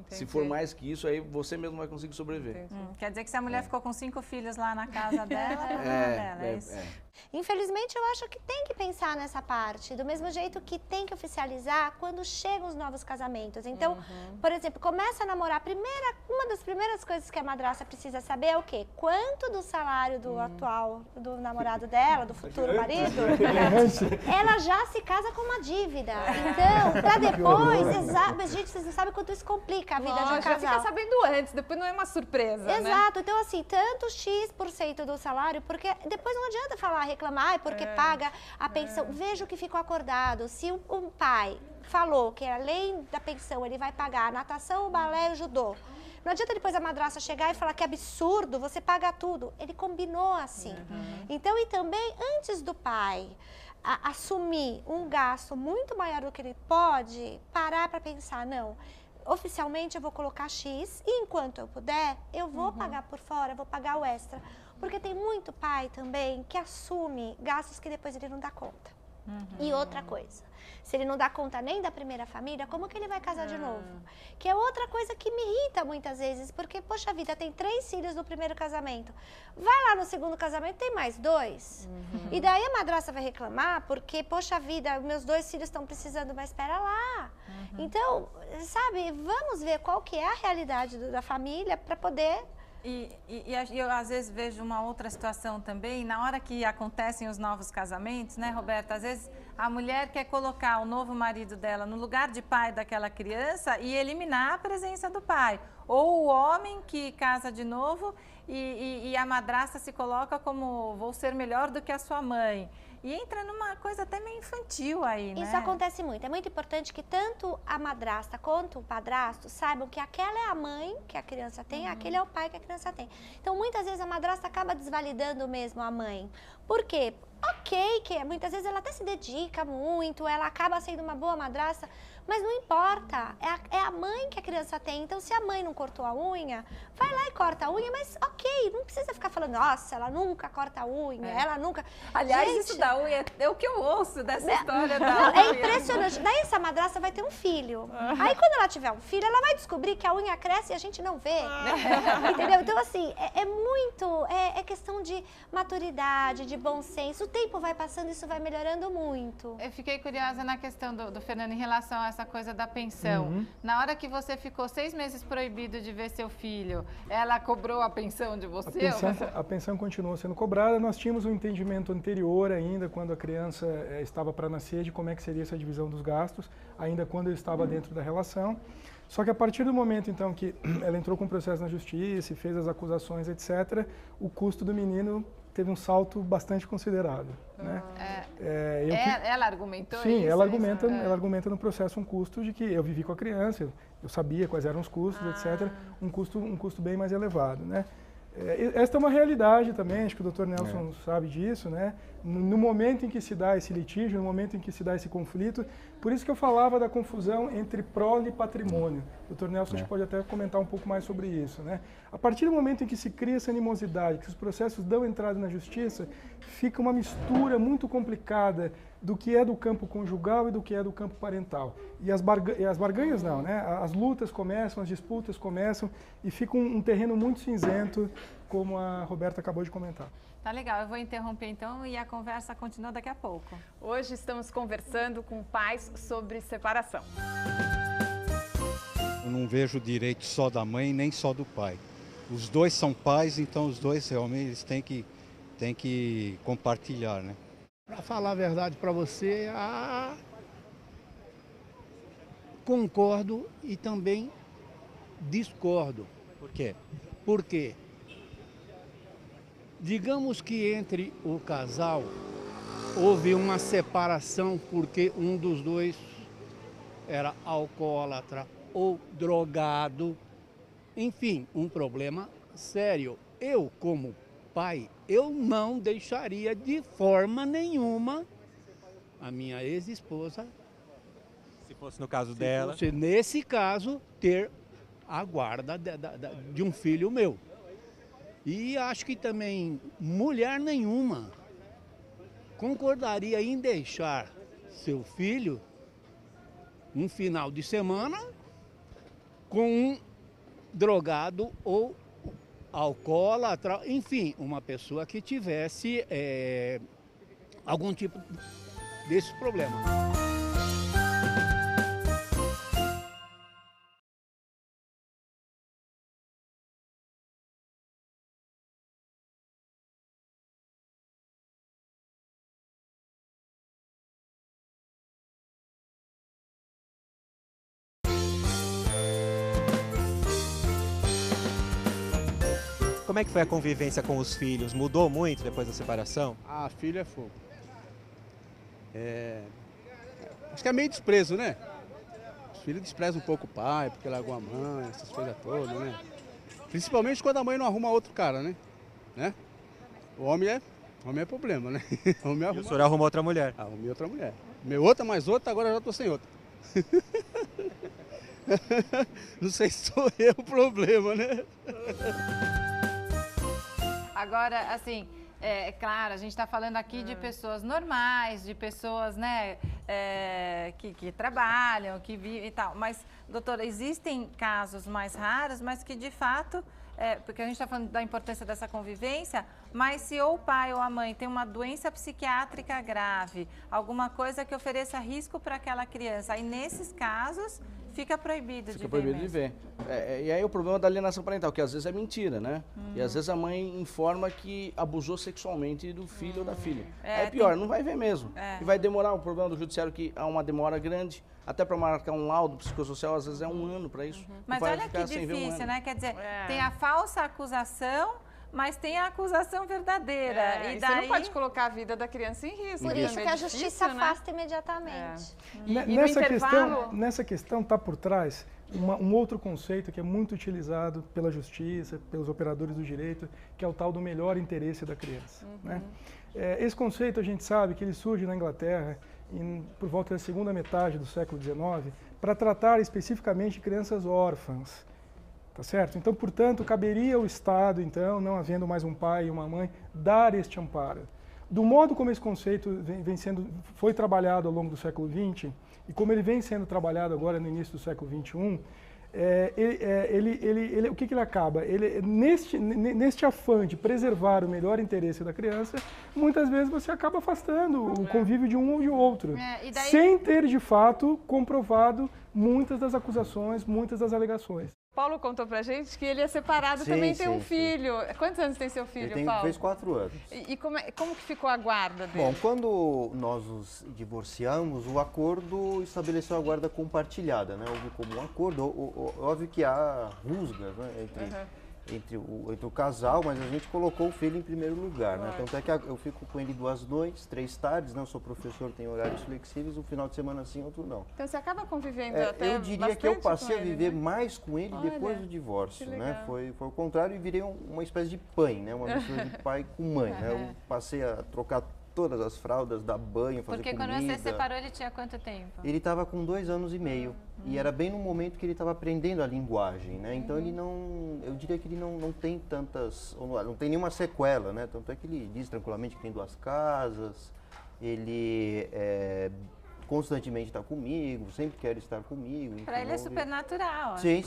Se for mais que isso, aí você mesmo vai conseguir sobreviver. Quer dizer que se a mulher ficou com 5 filhos lá na casa dela, é problema dela, isso? Infelizmente, eu acho que tem que pensar nessa parte, do mesmo jeito que tem que oficializar quando chegam os novos casamentos. Então, por exemplo, começa a namorar, uma das primeiras coisas que a madrasta precisa saber é o quê? Quanto do salário do atual, do namorado dela, do futuro marido, ela já se casa com uma dívida. Então, para depois, gente, vocês não sabem quanto isso complica a vida de um casal. Já fica sabendo antes, depois não é uma surpresa, Exato, então assim, tanto X% do salário, porque depois não adianta reclamar, porque paga a pensão. Veja o que ficou acordado. Se um pai falou que além da pensão ele vai pagar a natação, o balé e o judô, não adianta depois a madrasta chegar e falar que é absurdo, você paga tudo. Ele combinou assim. Então, e também antes do pai assumir um gasto muito maior do que ele pode, parar para pensar, não, oficialmente eu vou colocar X e enquanto eu puder, eu vou pagar por fora, vou pagar o extra. Porque tem muito pai também que assume gastos que depois ele não dá conta. E outra coisa, se ele não dá conta nem da primeira família, como que ele vai casar de novo? Que é outra coisa que me irrita muitas vezes, porque, poxa vida, tem 3 filhos no primeiro casamento. Vai lá no segundo casamento, tem mais 2. E daí a madrasta vai reclamar, porque, poxa vida, meus 2 filhos estão precisando, mas espera lá. Então, sabe, vamos ver qual que é a realidade da família para poder... E eu, às vezes, vejo uma outra situação também, na hora que acontecem os novos casamentos, né, Roberta? Às vezes, a mulher quer colocar o novo marido dela no lugar de pai daquela criança e eliminar a presença do pai. Ou o homem que casa de novo e a madrasta se coloca como vou ser melhor do que a sua mãe. E entra numa coisa até meio infantil aí, né? Isso acontece muito. É muito importante que tanto a madrasta quanto o padrasto saibam que aquela é a mãe que a criança tem, aquele é o pai que a criança tem. Então, muitas vezes a madrasta acaba desvalidando mesmo a mãe. Por quê? Ok, que muitas vezes ela até se dedica muito, ela acaba sendo uma boa madrasta, mas não importa, é a mãe que a criança tem. Então, se a mãe não cortou a unha, vai lá e corta a unha, mas ok, não precisa ficar falando, nossa, ela nunca corta a unha, ela nunca... Aliás, gente, isso da unha é o que eu ouço dessa história da unha. É impressionante. Daí essa madrasta vai ter um filho. Aí, quando ela tiver um filho, ela vai descobrir que a unha cresce e a gente não vê. Entendeu? Então, assim, é questão de maturidade, de bom senso. O tempo vai passando, isso vai melhorando muito. Eu fiquei curiosa na questão do Fernando em relação a essa coisa da pensão. Na hora que você ficou 6 meses proibido de ver seu filho, ela cobrou a pensão de você? A pensão continuou sendo cobrada. Nós tínhamos um entendimento anterior ainda, quando a criança estava para nascer, de como é que seria essa divisão dos gastos, ainda quando eu estava dentro da relação. Só que a partir do momento, então, que ela entrou com o processo na justiça e fez as acusações, etc., o custo do menino teve um salto bastante considerável. Né? Ela argumentou sim, isso? Ela argumenta no processo um custo de que eu vivi com a criança, eu sabia quais eram os custos, etc., um custo bem mais elevado. Né? Esta é uma realidade também, acho que o Dr. Nelson sabe disso, né? no momento em que se dá esse litígio, no momento em que se dá esse conflito. Por isso que eu falava da confusão entre prole e patrimônio. O Dr. Nelson pode até comentar um pouco mais sobre isso, né? A partir do momento em que se cria essa animosidade, que os processos dão entrada na justiça, fica uma mistura muito complicada do que é do campo conjugal e do que é do campo parental. E as barganhas não, né? As lutas começam, as disputas começam e fica um terreno muito cinzento, como a Roberta acabou de comentar. Tá legal, eu vou interromper então e a conversa continua daqui a pouco. Hoje estamos conversando com pais sobre separação. Eu não vejo o direito só da mãe nem só do pai. Os dois são pais, então os dois realmente eles têm que compartilhar, né? Para falar a verdade para você, concordo e também discordo. Por quê? Porque digamos que entre o casal houve uma separação porque um dos dois era alcoólatra ou drogado, enfim, um problema sério. Eu, como pai, eu não deixaria de forma nenhuma a minha ex-esposa, se fosse no caso dela, fosse, nesse caso, ter a guarda de um filho meu. E acho que também mulher nenhuma concordaria em deixar seu filho um final de semana com um drogado ou alcoólatra, enfim, uma pessoa que tivesse algum tipo desse problema. como é que foi a convivência com os filhos? Mudou muito depois da separação? Ah, filho é fogo. Acho que é meio desprezo, né? Os filhos desprezam um pouco o pai, porque largou a mãe, essas coisas todas, né? Principalmente quando a mãe não arruma outro cara, né? O homem é problema, né? O homem arruma... E o senhor arrumou outra mulher? Arrumei outra mulher. Meu outra mais outra, agora já tô sem outra. Não sei se sou eu o problema, né? Agora, assim, é claro, a gente está falando aqui de pessoas normais, de pessoas, né, que trabalham, que vivem e tal. Mas, doutora, existem casos mais raros, mas que de fato, porque a gente está falando da importância dessa convivência, mas se ou o pai ou a mãe tem uma doença psiquiátrica grave, alguma coisa que ofereça risco para aquela criança, aí nesses casos fica proibido de ver. Fica proibido de ver. E aí o problema da alienação parental, que às vezes é mentira, né? E às vezes a mãe informa que abusou sexualmente do filho ou da filha. Aí pior, não vai ver mesmo. E vai demorar, o problema do judiciário que há uma demora grande, até para marcar um laudo psicossocial, às vezes é 1 ano para isso. Mas olha que difícil, né? Quer dizer, tem a falsa acusação, mas tem a acusação verdadeira. E daí... Você não pode colocar a vida da criança em risco. Por isso que a justiça afasta imediatamente. Nessa questão está por trás um outro conceito que é muito utilizado pela justiça, pelos operadores do direito, que é o tal do melhor interesse da criança. Né? Esse conceito a gente sabe que ele surge na Inglaterra por volta da segunda metade do século XIX para tratar especificamente crianças órfãs. Tá certo? Então, portanto, caberia ao Estado, então, não havendo mais um pai e uma mãe, dar este amparo. Do modo como esse conceito foi trabalhado ao longo do século XX, e como ele vem sendo trabalhado agora no início do século XXI, o que ele acaba? Neste afã de preservar o melhor interesse da criança, muitas vezes você acaba afastando o convívio de um ou de outro, sem ter, de fato, comprovado muitas das acusações, muitas das alegações. Paulo contou pra gente que ele é separado, também tem um filho. Quantos anos tem seu filho, Paulo? Fez 4 anos. E como que ficou a guarda dele? Bom, quando nós nos divorciamos, o acordo estabeleceu a guarda compartilhada, né? Houve como um acordo, óbvio que há rusgas, né? Entre o casal, mas a gente colocou o filho em primeiro lugar, né? Tanto é que eu fico com ele 2 noites, 3 tardes, né? Eu sou professor, tenho horários flexíveis, um final de semana sim, outro não. Então você acaba convivendo até eu diria que eu passei a viver mais com ele depois do divórcio, né? Foi o contrário e virei uma espécie de pai, né? Uma mistura de pai com mãe, né? Eu passei a trocar todas as fraldas, dar banho, fazer Porque comida. quando você separou, ele tinha quanto tempo? Ele estava com 2 anos e meio. E era bem no momento que ele estava aprendendo a linguagem, né? Então ele não, eu diria que ele não tem tantas, não tem nenhuma sequela, né? Tanto é que ele diz tranquilamente que tem 2 casas, ele constantemente está comigo, sempre quer estar comigo. Para ele é super natural. Sim.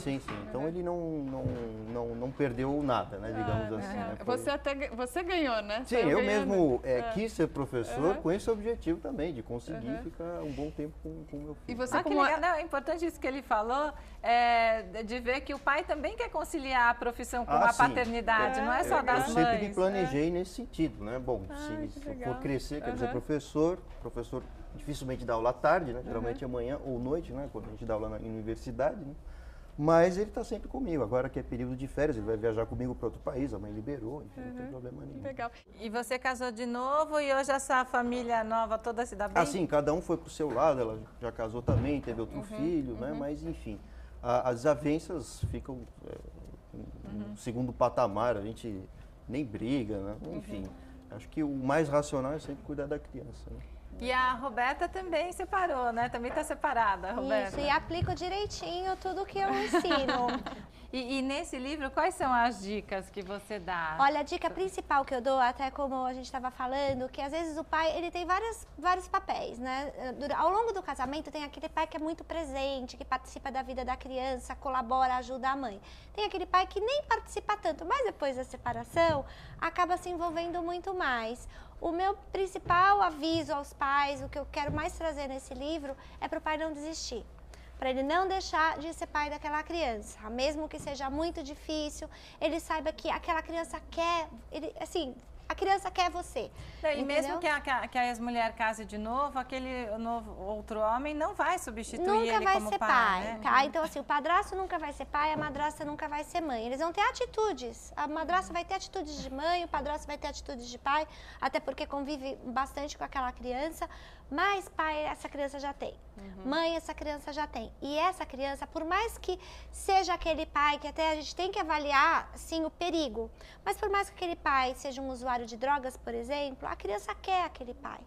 Então ele não perdeu nada, né? Digamos assim. Né? Você ganhou, né? Sim, eu mesmo quis ser professor com esse objetivo também, de conseguir ficar um bom tempo com o meu filho. E você que legal. Não, é importante isso que ele falou, de ver que o pai também quer conciliar a profissão com a paternidade, não é só das mães. Eu sempre me planejei nesse sentido, né? Bom, se eu for crescer, quero ser professor dificilmente dá aula à tarde, né? Geralmente é manhã ou noite, né? Quando a gente dá aula na universidade, né? Mas ele está sempre comigo. Agora que é período de férias, ele vai viajar comigo para outro país, a mãe liberou, enfim, não tem problema nenhum. Legal. E você casou de novo e hoje essa família nova toda se dá bem? Assim, cada um foi para o seu lado, ela já casou também, teve outro filho, né? Mas enfim, as desavenças ficam no segundo patamar, a gente nem briga, né? Enfim, acho que o mais racional é sempre cuidar da criança, né? E a Roberta também separou, né? Também está separada, Roberta. Isso, e aplico direitinho tudo que eu ensino. E nesse livro, quais são as dicas que você dá? Olha, a dica principal que eu dou, até como a gente estava falando, que às vezes o pai, ele tem vários papéis, né? Ao longo do casamento tem aquele pai que é muito presente, que participa da vida da criança, colabora, ajuda a mãe. Tem aquele pai que nem participa tanto, mas depois da separação, acaba se envolvendo muito mais. O meu principal aviso aos pais, o que eu quero mais trazer nesse livro, é para o pai não desistir. Para ele não deixar de ser pai daquela criança, mesmo que seja muito difícil, ele saiba que aquela criança quer, a criança quer você. E mesmo que a ex-mulher case de novo, aquele outro homem não vai substituir ele como pai, né? Tá? Então, assim, o padrasto nunca vai ser pai, a madrasta nunca vai ser mãe. Eles vão ter atitudes. A madrasta vai ter atitudes de mãe, o padrasto vai ter atitudes de pai, até porque convive bastante com aquela criança. Mas pai, essa criança já tem. Mãe, essa criança já tem. E essa criança, por mais que seja aquele pai, que até a gente tem que avaliar, sim, o perigo, mas por mais que aquele pai seja um usuário de drogas, por exemplo, a criança quer aquele pai.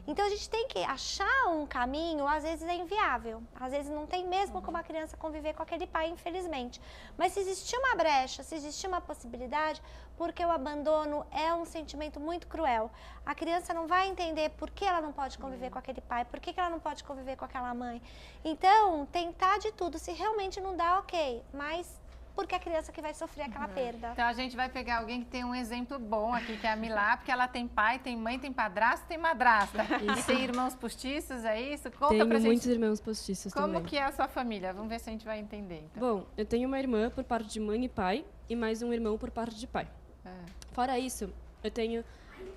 Então a gente tem que achar um caminho, às vezes é inviável, às vezes não tem mesmo como a criança conviver com aquele pai, infelizmente. Mas se existir uma brecha, se existir uma possibilidade, porque o abandono é um sentimento muito cruel. A criança não vai entender por que ela não pode conviver com aquele pai, por que ela não pode conviver com aquela mãe. Então, tentar de tudo, se realmente não dá, ok, mas porque é a criança que vai sofrer aquela perda. Então a gente vai pegar alguém que tem um exemplo bom aqui, que é a Milá, porque ela tem pai, tem mãe, tem padrasto, tem madrasta. Isso. E tem irmãos postiços, é isso? Conta pra gente. Muitos irmãos postiços também. Como que é a sua família? Vamos ver se a gente vai entender. Então. Bom, eu tenho uma irmã por parte de mãe e pai, e mais um irmão por parte de pai. Fora isso, eu tenho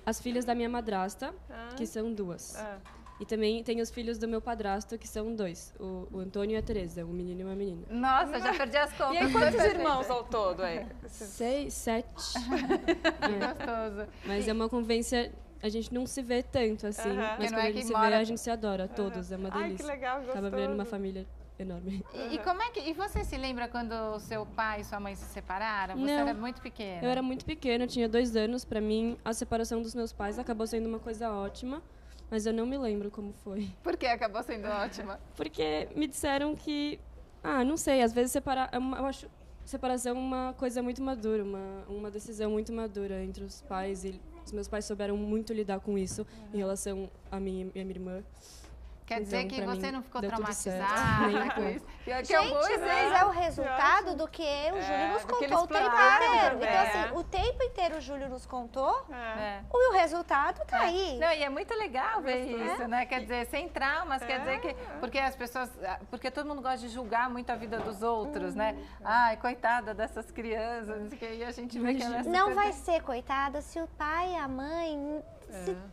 as filhas da minha madrasta, que são 2. E também tem os filhos do meu padrasto, que são 2, o Antônio e a Tereza, um menino e uma menina. Nossa, já perdi as contas. E aí, quantos irmãos ao todo aí? 6, 7. Que gostoso. Mas é uma convivência, a gente não se vê tanto assim, mas quando a gente se vê, a gente se adora, todos, é uma delícia. Ai, que legal, gostoso. Acaba virando uma família enorme. E como é que... E você se lembra quando o seu pai e sua mãe se separaram? Você era muito pequena. Eu era muito pequena, eu tinha 2 anos. Para mim, a separação dos meus pais acabou sendo uma coisa ótima, mas eu não me lembro como foi. Por que acabou sendo ótima? Porque me disseram que... não sei, às vezes eu acho separação uma coisa muito madura, uma decisão muito madura entre os pais. E os meus pais souberam muito lidar com isso em relação a mim e a minha irmã. Quer dizer que você não ficou traumatizada com isso? Gente, mas é o resultado do que o Júlio nos contou o tempo inteiro. Então, assim, o tempo inteiro o Júlio nos contou e o resultado tá aí. Não, e é muito legal ver isso, né? Quer dizer, sem traumas, quer dizer que... Porque as pessoas... Porque todo mundo gosta de julgar muito a vida dos outros, né? Ai, coitada dessas crianças, que aí a gente vê que elas... Não vai ser coitada se o pai e a mãe...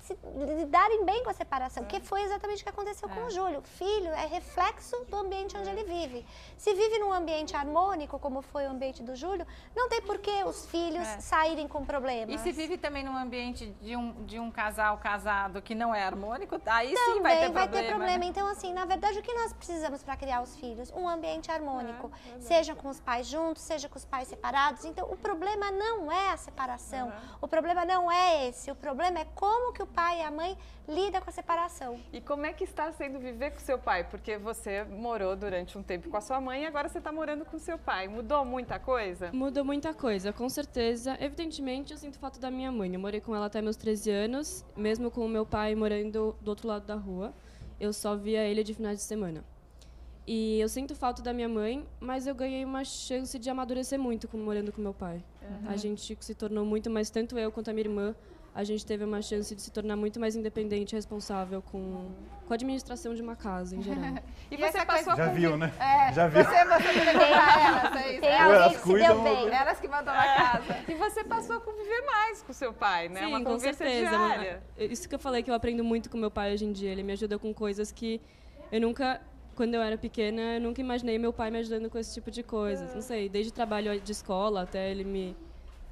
Se lidarem bem com a separação, que foi exatamente o que aconteceu com o Júlio. Filho é reflexo do ambiente onde ele vive. Se vive num ambiente harmônico, como foi o ambiente do Júlio, não tem por que os filhos saírem com problemas. E se vive também num ambiente de um casal casado que não é harmônico, aí também sim vai ter problema. Vai ter problema. Né? Então, assim, na verdade, o que nós precisamos para criar os filhos? Um ambiente harmônico. Seja com os pais juntos, seja com os pais separados. Então, o problema não é a separação. O problema não é esse. O problema é como que o pai e a mãe lidam com a separação. E como é que está sendo viver com seu pai? Porque você morou durante um tempo com a sua mãe e agora você está morando com seu pai. Mudou muita coisa? Mudou muita coisa, com certeza. Evidentemente, eu sinto falta da minha mãe. Eu morei com ela até meus 13 anos, mesmo com o meu pai morando do outro lado da rua. Eu só via ele de finais de semana. E eu sinto falta da minha mãe, mas eu ganhei uma chance de amadurecer muito morando com meu pai. A gente se tornou muito mais, tanto eu quanto a minha irmã, a gente teve uma chance de se tornar muito mais independente e responsável com a administração de uma casa, em geral. E você passou Já a viu, né? Já viu. Você entregou pra elas, é isso? Tem alguém que se deu bem. Elas que mandam na casa. E você passou a conviver mais com seu pai, né? Sim, uma com conversa certeza. diária. Isso que eu falei, que eu aprendo muito com meu pai hoje em dia. Ele me ajuda com coisas que eu nunca... Quando eu era pequena, eu nunca imaginei meu pai me ajudando com esse tipo de coisa. Não sei, desde trabalho de escola até ele me...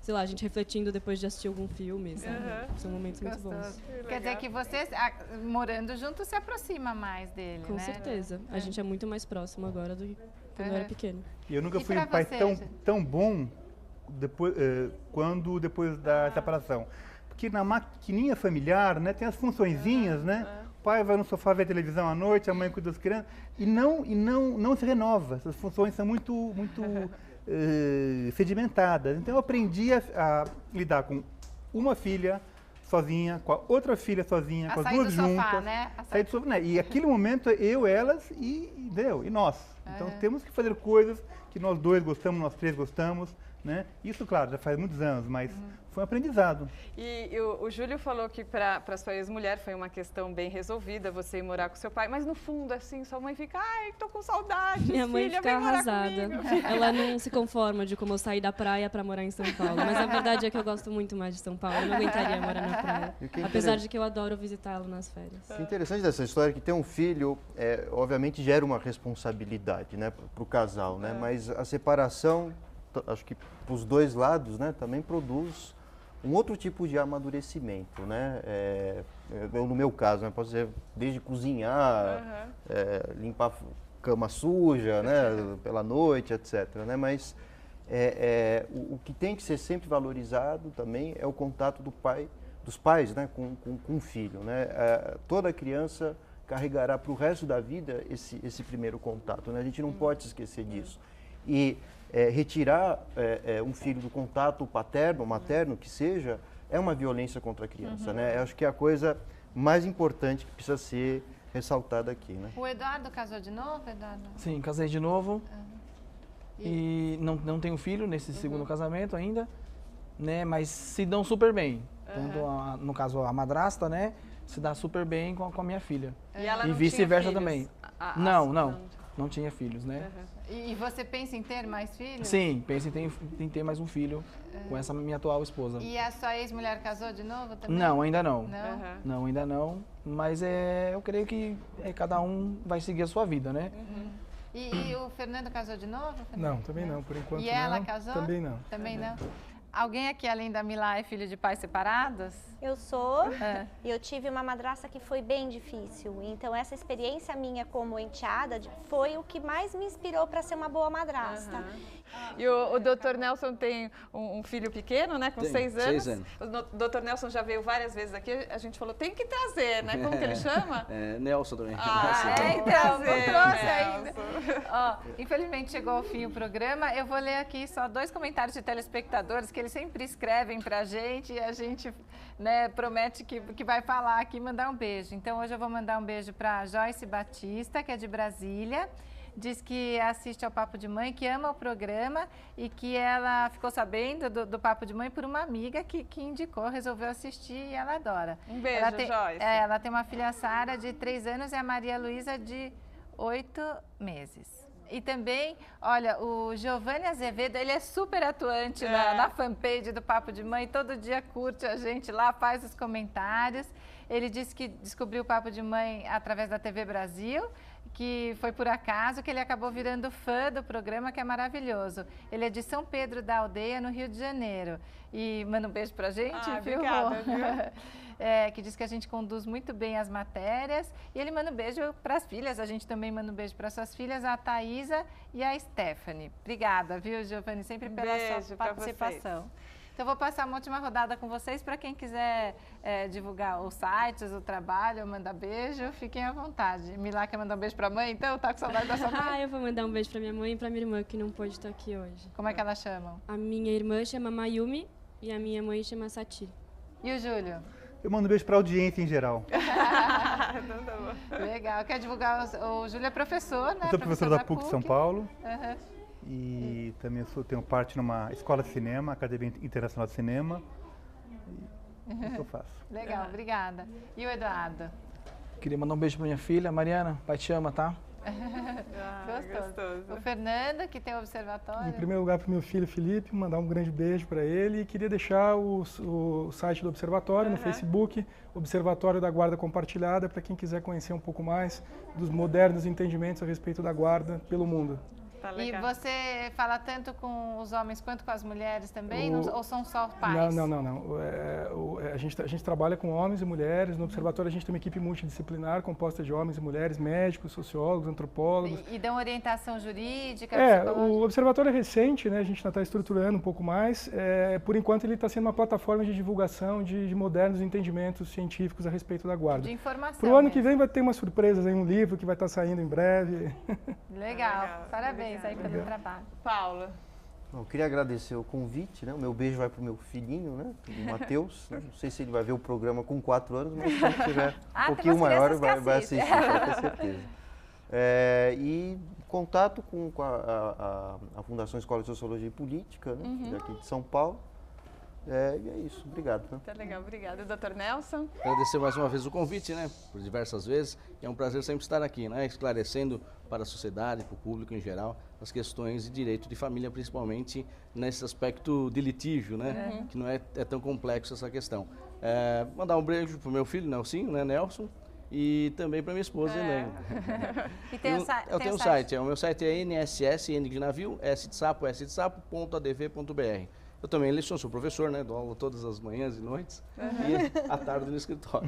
Sei lá, a gente refletindo depois de assistir algum filme, sabe? São momentos muito bons. Quer dizer que você, morando junto, se aproxima mais dele, Com né? certeza. A gente é muito mais próximo agora do que quando eu era pequena. E eu nunca fui um pra pai você, tão bom depois depois da separação. Porque na maquininha familiar, né, tem as funçõezinhas, né? O pai vai no sofá ver televisão à noite, a mãe cuida das crianças, e não se renova. Essas funções são muito sedimentadas. Então eu aprendi a lidar com uma filha sozinha, com a outra filha sozinha, com as duas juntas. Sofá, né? Sair do sofá, né? E aquele momento eu, elas e nós. Então temos que fazer coisas que nós dois gostamos, nós três gostamos, né? Isso, claro, já faz muitos anos, mas foi um aprendizado. E o Júlio falou que para sua ex-mulher foi uma questão bem resolvida, você ir morar com seu pai, mas no fundo, assim, sua mãe fica, ai, tô com saudade, Minha mãe filha, fica vem morar arrasada. comigo. Ela não se conforma de como eu saí da praia para morar em São Paulo. Mas a verdade é que eu gosto muito mais de São Paulo. Eu não aguentaria morar na praia. Apesar de que eu adoro visitá-lo nas férias. O interessante dessa história é que ter um filho, obviamente, gera uma responsabilidade, né, para o casal, né? Mas a separação, acho que para os dois lados, né, também produz um outro tipo de amadurecimento, né? Eu, no meu caso, né, posso dizer, desde cozinhar, limpar cama suja, né, pela noite, etc. Né? Mas o que tem que ser sempre valorizado também é o contato dos pais, né, com o filho, né? Toda criança carregará para o resto da vida esse primeiro contato, né? A gente não pode se esquecer disso. E retirar um filho do contato paterno ou materno, que seja, é uma violência contra a criança, né? Eu acho que é a coisa mais importante que precisa ser ressaltada aqui, né? O Eduardo casou de novo, Eduardo? Sim, casei de novo. E não tenho filho nesse segundo casamento ainda, né? Mas se dão super bem. Tanto, no caso, a madrasta, né? Se dá super bem com a minha filha. E ela E não vice-versa tinha também. filhos? Não tinha filhos, né? E você pensa em ter mais filhos? Sim, penso em ter mais um filho com essa minha atual esposa. E a sua ex-mulher casou de novo também? Não, ainda não. Não? Não, ainda não. Mas eu creio que cada um vai seguir a sua vida, né? E o Fernando casou de novo? Não, também não, por enquanto não. E ela casou? Também não. Também não. Alguém aqui, além da Milá, é filho de pais separados? Eu sou, e eu tive uma madrasta que foi bem difícil. Então, essa experiência minha como enteada foi o que mais me inspirou para ser uma boa madrasta. E o Dr. Nelson tem um filho pequeno, né, com 6 anos. 6 anos. O Dr. Nelson já veio várias vezes aqui, a gente falou, tem que trazer, né? Como que ele chama? Nelson também. Então, não trouxe ainda. Infelizmente chegou ao fim o programa. Eu vou ler aqui só 2 comentários de telespectadores que eles sempre escrevem pra gente e a gente, né, promete que vai falar aqui e mandar um beijo. Então hoje eu vou mandar um beijo pra Joyce Batista, que é de Brasília. Diz que assiste ao Papo de Mãe, que ama o programa e que ela ficou sabendo do Papo de Mãe por uma amiga que indicou, resolveu assistir e ela adora. Um beijo, Joyce. Ela tem uma filha Sara de 3 anos e a Maria Luísa de 8 meses. E também, olha, o Giovanni Azevedo, ele é super atuante na fanpage do Papo de Mãe, todo dia curte a gente lá, faz os comentários. Ele disse que descobriu o Papo de Mãe através da TV Brasil, que foi por acaso que ele acabou virando fã do programa, que é maravilhoso. Ele é de São Pedro da Aldeia, no Rio de Janeiro. E manda um beijo pra gente, viu? Obrigada, viu? Que diz que a gente conduz muito bem as matérias. E ele manda um beijo para as filhas, a gente também manda um beijo para suas filhas, a Thaísa e a Stephanie. Obrigada, viu, Giovanni, sempre pela sua participação. Então, vou passar uma última rodada com vocês para quem quiser divulgar os sites, o trabalho, mandar beijo, fiquem à vontade. Milá quer mandar um beijo para a mãe, então? Tá com saudade da sua mãe? Eu vou mandar um beijo para minha mãe e para minha irmã, que não pôde estar aqui hoje. Como é que elas chamam? A minha irmã chama Mayumi e a minha mãe chama Sati. E o Júlio? Eu mando um beijo para a audiência em geral. Legal. Quer divulgar? O Júlio é professor, né? Eu sou professor da PUC de São Paulo. Uhum. E também tenho parte numa escola de cinema, Academia Internacional de Cinema. E é o que eu faço. Legal, obrigada. E o Eduardo? Queria mandar um beijo pra minha filha, Mariana. Pai te ama, tá? Gostoso. O Fernando, que tem o observatório. Em primeiro lugar, para o meu filho Felipe, mandar um grande beijo para ele. E queria deixar o site do Observatório no Facebook, Observatório da Guarda Compartilhada, para quem quiser conhecer um pouco mais dos modernos entendimentos a respeito da guarda pelo mundo. Tá, e você fala tanto com os homens quanto com as mulheres também? Ou são só pais? Não. A gente trabalha com homens e mulheres. No observatório a gente tem uma equipe multidisciplinar composta de homens e mulheres, médicos, sociólogos, antropólogos. E dão orientação jurídica? O observatório é recente, né? A gente ainda está estruturando um pouco mais. Por enquanto ele está sendo uma plataforma de divulgação de modernos entendimentos científicos a respeito da guarda. De informação. Para o ano que vem vai ter umas surpresas aí, um livro que vai estar saindo em breve. Legal. Parabéns aí pelo trabalho. Paulo. Eu queria agradecer o convite, né? O meu beijo vai para o meu filhinho, né? O Matheus. Né? Não sei se ele vai ver o programa com 4 anos, mas quando tiver um pouquinho maior vai assistir, pode ter certeza. E contato com a Fundação Escola de Sociologia e Política, né? Daqui de São Paulo. E é isso, obrigado. Né? Tá legal, obrigada. Dr. Nelson? Agradecer mais uma vez o convite, né, por diversas vezes. É um prazer sempre estar aqui, né, esclarecendo para a sociedade, para o público em geral, as questões de direito de família, principalmente nesse aspecto de litígio, né, que não é tão complexo essa questão. Mandar um beijo para o meu filho, Nelsinho, né, Nelson, e também para minha esposa, Helene. E tem eu tenho um site, o meu site é NSS, N de navio, S de sapo.adv.br. Eu também leciono, sou professor, né? Dou aula todas as manhãs e noites e à tarde no escritório.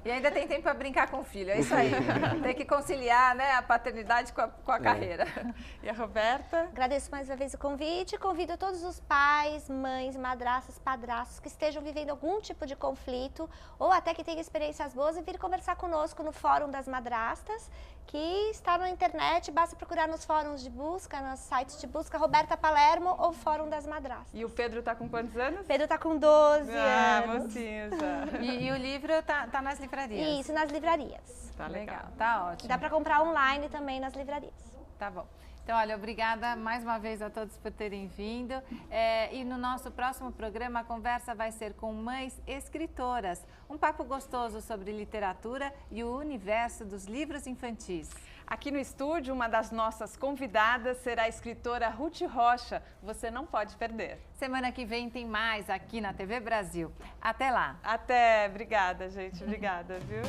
E ainda tem tempo para brincar com o filho, é isso aí. Tem que conciliar, né, a paternidade com a carreira. E a Roberta? Agradeço mais uma vez o convite. Convido todos os pais, mães, madrastas, padrastos que estejam vivendo algum tipo de conflito ou até que tenham experiências boas e vir conversar conosco no Fórum das Madrastas, que está na internet. Basta procurar nos fóruns de busca, nos sites de busca Roberta Palermo ou Fórum das Madrastas. E o Pedro tá com quantos anos? Pedro tá com 12 anos. Mocinho já. E o livro tá nas livrarias? Isso, nas livrarias. Tá legal, tá ótimo. Dá para comprar online também nas livrarias. Tá bom. Então, olha, obrigada mais uma vez a todos por terem vindo. E no nosso próximo programa, a conversa vai ser com mães escritoras. Um papo gostoso sobre literatura e o universo dos livros infantis. Aqui no estúdio, uma das nossas convidadas será a escritora Ruth Rocha. Você não pode perder. Semana que vem tem mais aqui na TV Brasil. Até lá. Até. Obrigada, gente. Obrigada, viu?